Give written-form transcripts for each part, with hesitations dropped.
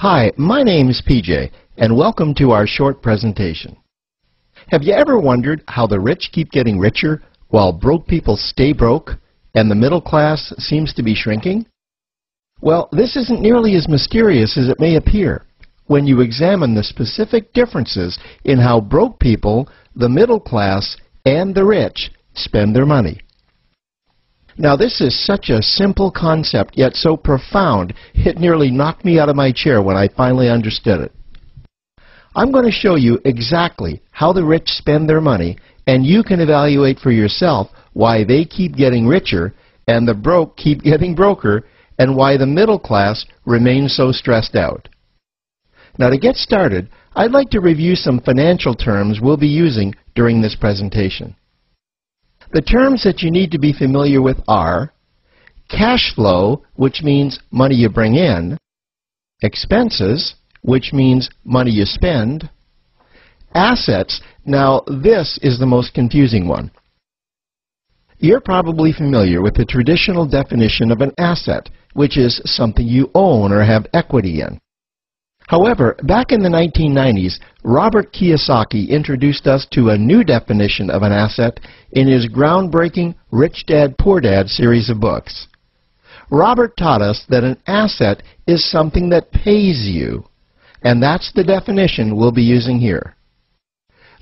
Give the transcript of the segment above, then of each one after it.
Hi, my name is PJ, and welcome to our short presentation. Have you ever wondered how the rich keep getting richer while broke people stay broke and the middle class seems to be shrinking? Well, this isn't nearly as mysterious as it may appear when you examine the specific differences in how broke people, the middle class, and the rich spend their money. Now, this is such a simple concept, yet so profound, it nearly knocked me out of my chair when I finally understood it. I'm going to show you exactly how the rich spend their money, and you can evaluate for yourself why they keep getting richer and the broke keep getting broker, and why the middle class remains so stressed out. Now, to get started, I'd like to review some financial terms we'll be using during this presentation. The terms that you need to be familiar with are cash flow, which means money you bring in, expenses, which means money you spend, assets. Now, this is the most confusing one. You're probably familiar with the traditional definition of an asset, which is something you own or have equity in. However, back in the 1990s, Robert Kiyosaki introduced us to a new definition of an asset in his groundbreaking Rich Dad, Poor Dad series of books. Robert taught us that an asset is something that pays you, and that's the definition we'll be using here.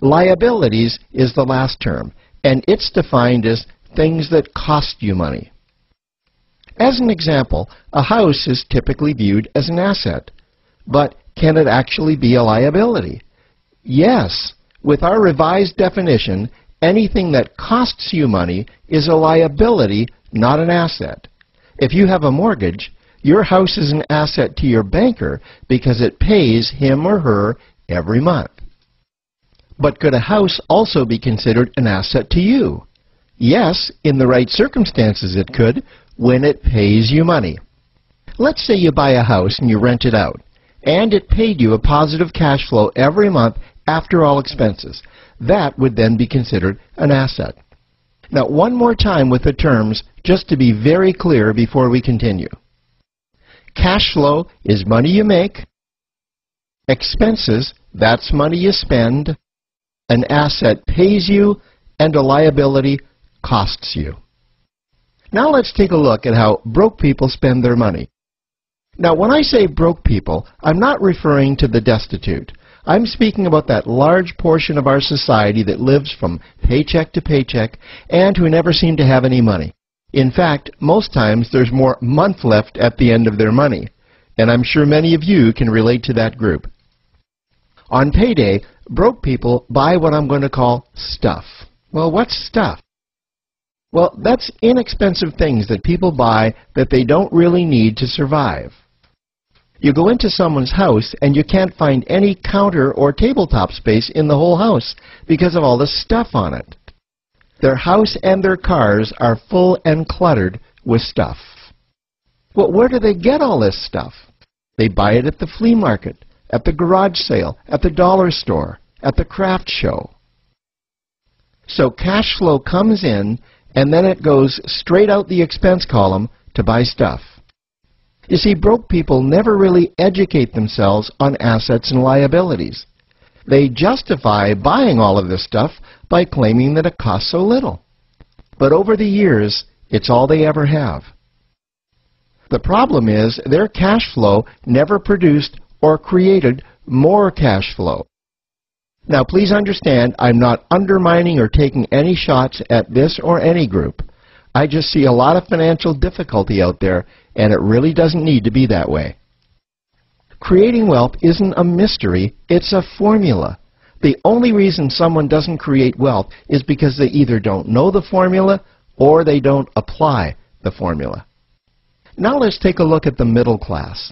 Liabilities is the last term, and it's defined as things that cost you money. As an example, a house is typically viewed as an asset. But can it actually be a liability? Yes. With our revised definition, anything that costs you money is a liability, not an asset. If you have a mortgage, your house is an asset to your banker because it pays him or her every month. But could a house also be considered an asset to you? Yes, in the right circumstances it could, when it pays you money. Let's say you buy a house and you rent it out, and it paid you a positive cash flow every month after all expenses. That would then be considered an asset. Now, one more time with the terms, just to be very clear before we continue. Cash flow is money you make. Expenses, that's money you spend. An asset pays you, and a liability costs you. Now let's take a look at how broke people spend their money. Now, when I say broke people, I'm not referring to the destitute. I'm speaking about that large portion of our society that lives from paycheck to paycheck and who never seem to have any money. In fact, most times there's more month left at the end of their money, and I'm sure many of you can relate to that group. On payday, broke people buy what I'm going to call stuff. Well, what's stuff? Well, that's inexpensive things that people buy that they don't really need to survive. You go into someone's house and you can't find any counter or tabletop space in the whole house because of all the stuff on it. Their house and their cars are full and cluttered with stuff. Well, where do they get all this stuff? They buy it at the flea market, at the garage sale, at the dollar store, at the craft show. So cash flow comes in, and then it goes straight out the expense column to buy stuff. You see, broke people never really educate themselves on assets and liabilities. They justify buying all of this stuff by claiming that it costs so little. But over the years, it's all they ever have. The problem is their cash flow never produced or created more cash flow. Now, please understand, I'm not undermining or taking any shots at this or any group. I just see a lot of financial difficulty out there, and it really doesn't need to be that way. Creating wealth isn't a mystery, it's a formula. The only reason someone doesn't create wealth is because they either don't know the formula or they don't apply the formula. Now let's take a look at the middle class.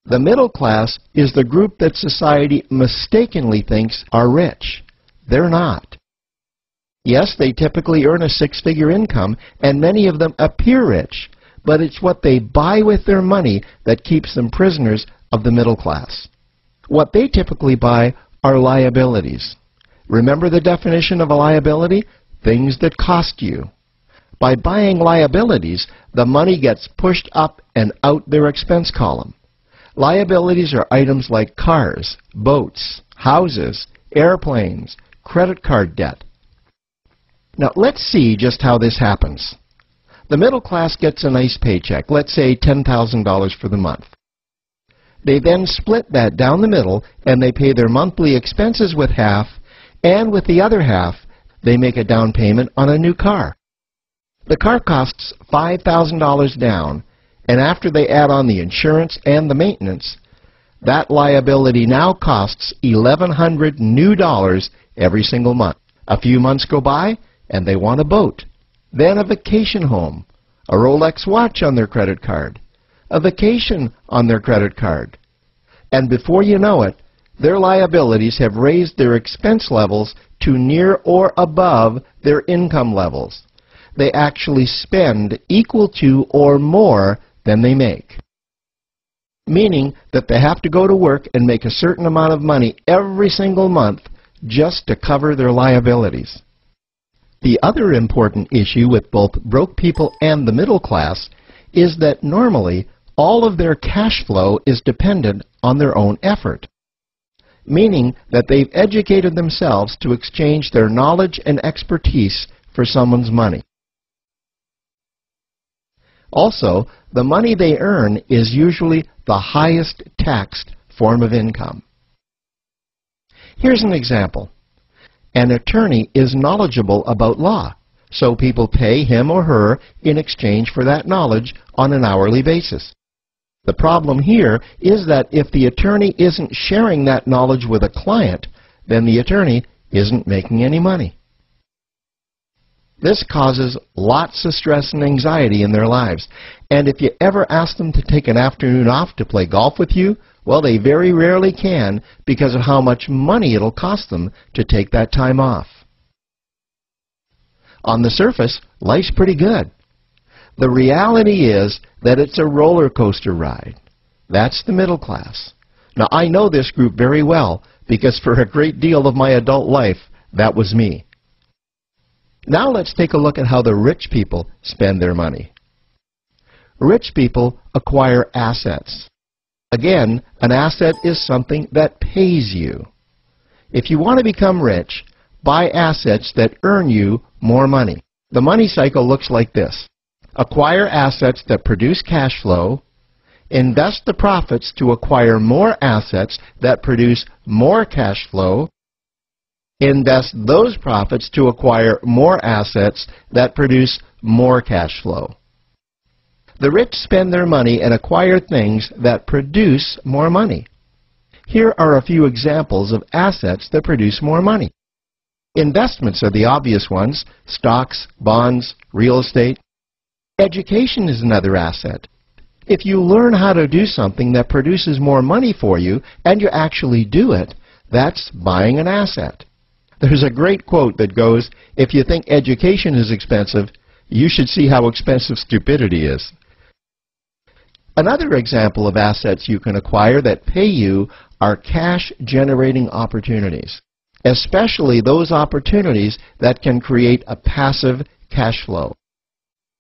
The middle class is the group that society mistakenly thinks are rich. They're not. Yes, they typically earn a six-figure income, and many of them appear rich, but it's what they buy with their money that keeps them prisoners of the middle class. What they typically buy are liabilities. Remember the definition of a liability? Things that cost you. By buying liabilities, the money gets pushed up and out their expense column. Liabilities are items like cars, boats, houses, airplanes, credit card debt. Now let's see just how this happens. The middle class gets a nice paycheck, let's say $10,000 for the month. They then split that down the middle and they pay their monthly expenses with half, and with the other half, they make a down payment on a new car. The car costs $5,000 down, and after they add on the insurance and the maintenance, that liability now costs $1,100 new dollars every single month. A few months go by, and they want a boat, then a vacation home, a Rolex watch on their credit card, a vacation on their credit card. And before you know it, their liabilities have raised their expense levels to near or above their income levels. They actually spend equal to or more than they make, meaning that they have to go to work and make a certain amount of money every single month just to cover their liabilities. The other important issue with both broke people and the middle class is that normally all of their cash flow is dependent on their own effort, meaning that they've educated themselves to exchange their knowledge and expertise for someone's money. Also, the money they earn is usually the highest taxed form of income. Here's an example. An attorney is knowledgeable about law, so people pay him or her in exchange for that knowledge on an hourly basis. The problem here is that if the attorney isn't sharing that knowledge with a client, then the attorney isn't making any money. This causes lots of stress and anxiety in their lives, and if you ever ask them to take an afternoon off to play golf with you, well, they very rarely can because of how much money it'll cost them to take that time off. On the surface, life's pretty good. The reality is that it's a roller coaster ride. That's the middle class. Now, I know this group very well because for a great deal of my adult life, that was me. Now let's take a look at how the rich people spend their money. Rich people acquire assets. Again, an asset is something that pays you. If you want to become rich, buy assets that earn you more money. The money cycle looks like this. Acquire assets that produce cash flow, invest the profits to acquire more assets that produce more cash flow, invest those profits to acquire more assets that produce more cash flow. The rich spend their money and acquire things that produce more money. Here are a few examples of assets that produce more money. Investments are the obvious ones: stocks, bonds, real estate. Education is another asset. If you learn how to do something that produces more money for you and you actually do it, that's buying an asset. There's a great quote that goes, "If you think education is expensive, you should see how expensive stupidity is." Another example of assets you can acquire that pay you are cash-generating opportunities, especially those opportunities that can create a passive cash flow.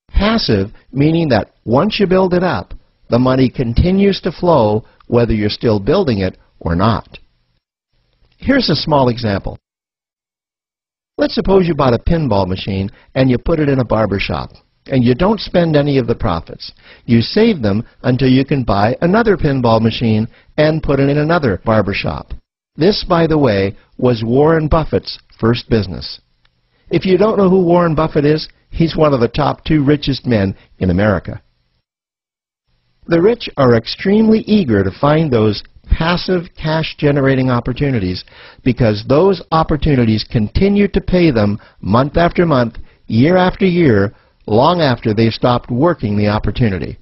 Passive meaning that once you build it up, the money continues to flow whether you're still building it or not. Here's a small example. Let's suppose you bought a pinball machine and you put it in a barber shop, and you don't spend any of the profits. You save them until you can buy another pinball machine and put it in another barber shop. This, by the way, was Warren Buffett's first business. If you don't know who Warren Buffett is, he's one of the top 2 richest men in America. The rich are extremely eager to find those passive cash-generating opportunities because those opportunities continue to pay them month after month, year after year, long after they've stopped working the opportunity.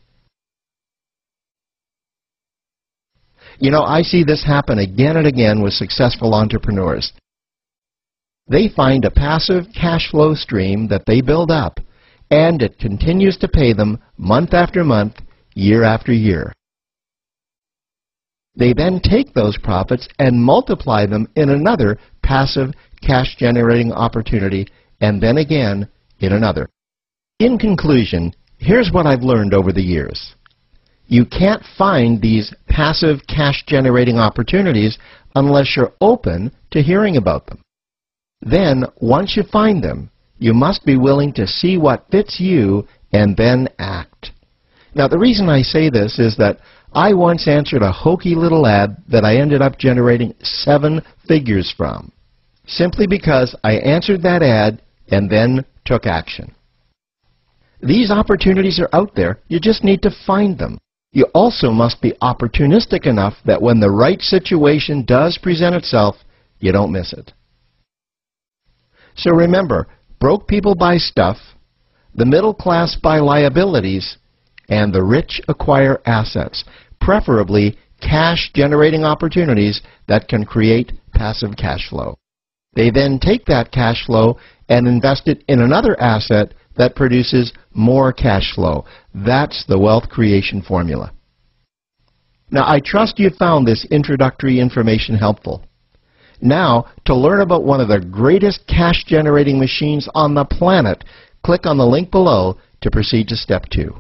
You know, I see this happen again and again with successful entrepreneurs. They find a passive cash flow stream that they build up, and it continues to pay them month after month, year after year. They then take those profits and multiply them in another passive cash-generating opportunity, and then again in another. In conclusion, here's what I've learned over the years. You can't find these passive cash-generating opportunities unless you're open to hearing about them. Then, once you find them, you must be willing to see what fits you and then act. Now, the reason I say this is that I once answered a hokey little ad that I ended up generating 7 figures from, simply because I answered that ad and then took action. These opportunities are out there. You just need to find them. You also must be opportunistic enough that when the right situation does present itself, you don't miss it. So remember, broke people buy stuff, the middle class buy liabilities, and the rich acquire assets, preferably cash-generating opportunities that can create passive cash flow. They then take that cash flow and invest it in another asset that produces more cash flow. That's the wealth creation formula. Now, I trust you found this introductory information helpful. Now, to learn about one of the greatest cash-generating machines on the planet, click on the link below to proceed to step 2.